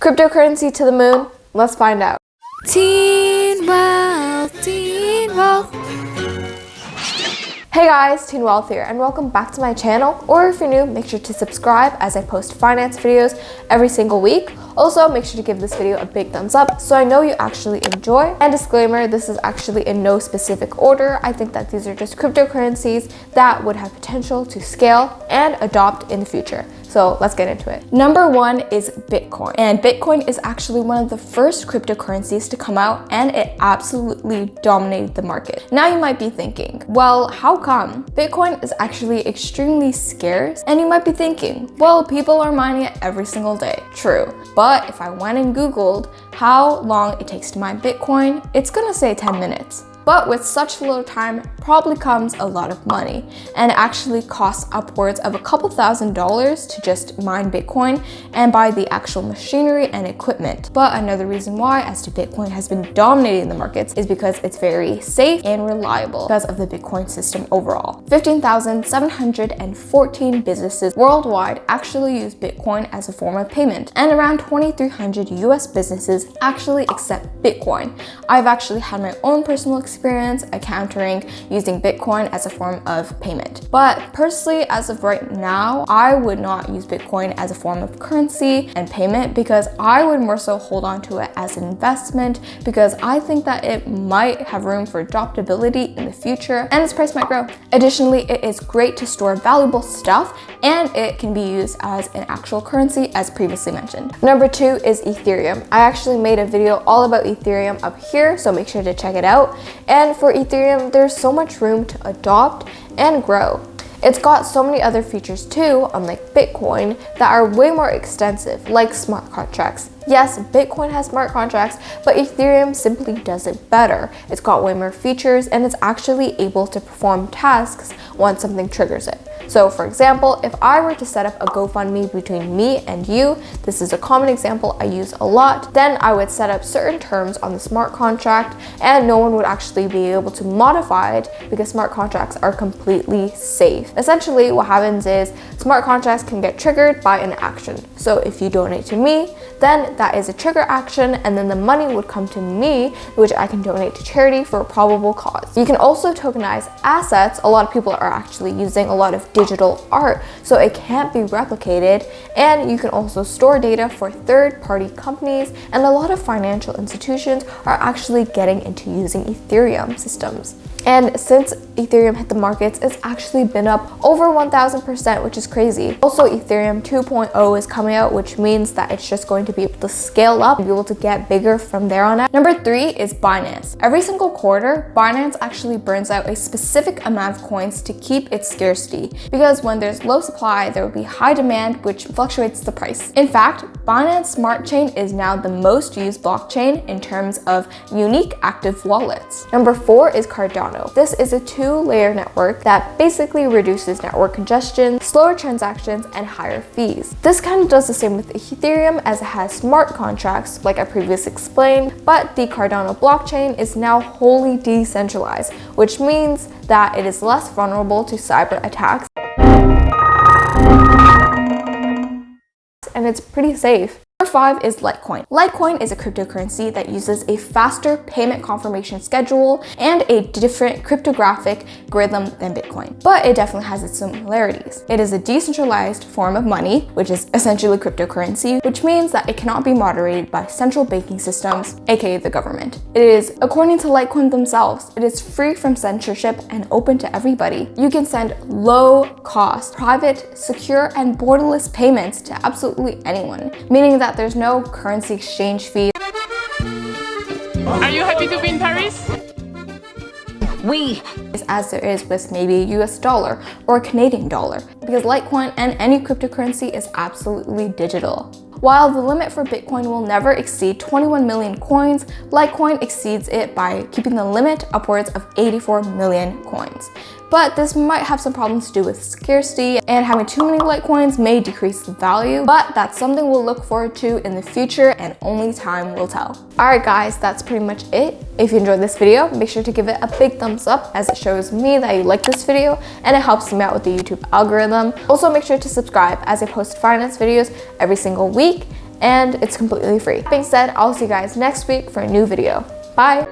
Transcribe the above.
Cryptocurrency to the moon? Let's find out. Teen Wealth, Teen Wealth. Hey guys, Teen Wealth here, and welcome back to my channel. Or if you're new, make sure to subscribe as I post finance videos every single week. Also, make sure to give this video a big thumbs up so I know you actually enjoy. And disclaimer, this is actually in no specific order. I think that these are just cryptocurrencies that would have potential to scale and adopt in the future. So let's get into it. Number one is Bitcoin. And Bitcoin is actually one of the first cryptocurrencies to come out, and it absolutely dominated the market. Now you might be thinking, well, how come? Bitcoin is actually extremely scarce, and you might be thinking, well, people are mining it every single day. True. But if I went and Googled how long it takes to mine Bitcoin, it's gonna say 10 minutes. But with such little time probably comes a lot of money, and it actually costs upwards of a couple $1,000s to just mine Bitcoin and buy the actual machinery and equipment. But another reason why as to Bitcoin has been dominating the markets is because it's very safe and reliable because of the Bitcoin system overall. 15,714 businesses worldwide actually use Bitcoin as a form of payment, and around 2,300 US businesses actually accept Bitcoin. I've actually had my own personal experience encountering using Bitcoin as a form of payment. But personally, as of right now, I would not use Bitcoin as a form of currency and payment because I would more so hold on to it as an investment because I think that it might have room for adoptability in the future and its price might grow. Additionally, it is great to store valuable stuff and it can be used as an actual currency as previously mentioned. Number two is Ethereum. I actually made a video all about Ethereum up here, so make sure to check it out. And for Ethereum, there's so much room to adopt and grow. It's got so many other features too, unlike Bitcoin, that are way more extensive, like smart contracts. Yes, Bitcoin has smart contracts, but Ethereum simply does it better. It's got way more features and it's actually able to perform tasks once something triggers it. So for example, if I were to set up a GoFundMe between me and you, this is a common example I use a lot, then I would set up certain terms on the smart contract and no one would actually be able to modify it because smart contracts are completely safe. Essentially, what happens is smart contracts can get triggered by an action. So if you donate to me, then that is a trigger action and then the money would come to me, which I can donate to charity for a probable cause. You can also tokenize assets. A lot of people are actually using a lot of digital art, so it can't be replicated, and you can also store data for third-party companies, and a lot of financial institutions are actually getting into using Ethereum systems. And since Ethereum hit the markets, it's actually been up over 1,000%, which is crazy. Also, Ethereum 2.0 is coming out, which means that it's just going to be able to scale up and be able to get bigger from there on out. Number three is Binance. Every single quarter, Binance actually burns out a specific amount of coins to keep its scarcity, because when there's low supply, there will be high demand, which fluctuates the price. In fact, Binance Smart Chain is now the most used blockchain in terms of unique active wallets. Number four is Cardono. This is a two-layer network that basically reduces network congestion, slower transactions, and higher fees. This kind of does the same with Ethereum as it has smart contracts, like I previously explained, but the Cardano blockchain is now wholly decentralized, which means that it is less vulnerable to cyber attacks, and it's pretty safe. Number five is Litecoin. Litecoin is a cryptocurrency that uses a faster payment confirmation schedule and a different cryptographic algorithm than Bitcoin, but it definitely has its similarities. It is a decentralized form of money, which is essentially cryptocurrency, which means that it cannot be moderated by central banking systems, aka the government. It is, according to Litecoin themselves, it is free from censorship and open to everybody. You can send low-cost, private, secure, and borderless payments to absolutely anyone, meaning that there's no currency exchange fee. Are you happy to be in Paris? We. As there is with maybe a US dollar or a Canadian dollar, because Litecoin and any cryptocurrency is absolutely digital. While the limit for Bitcoin will never exceed 21 million coins, Litecoin exceeds it by keeping the limit upwards of 84 million coins. But this might have some problems to do with scarcity, and having too many Litecoins may decrease the value, but that's something we'll look forward to in the future and only time will tell. Alright guys, that's pretty much it. If you enjoyed this video, make sure to give it a big thumbs up as it shows me that you like this video and it helps me out with the YouTube algorithm. Also make sure to subscribe as I post finance videos every single week. and it's completely free. That being said, I'll see you guys next week for a new video. Bye!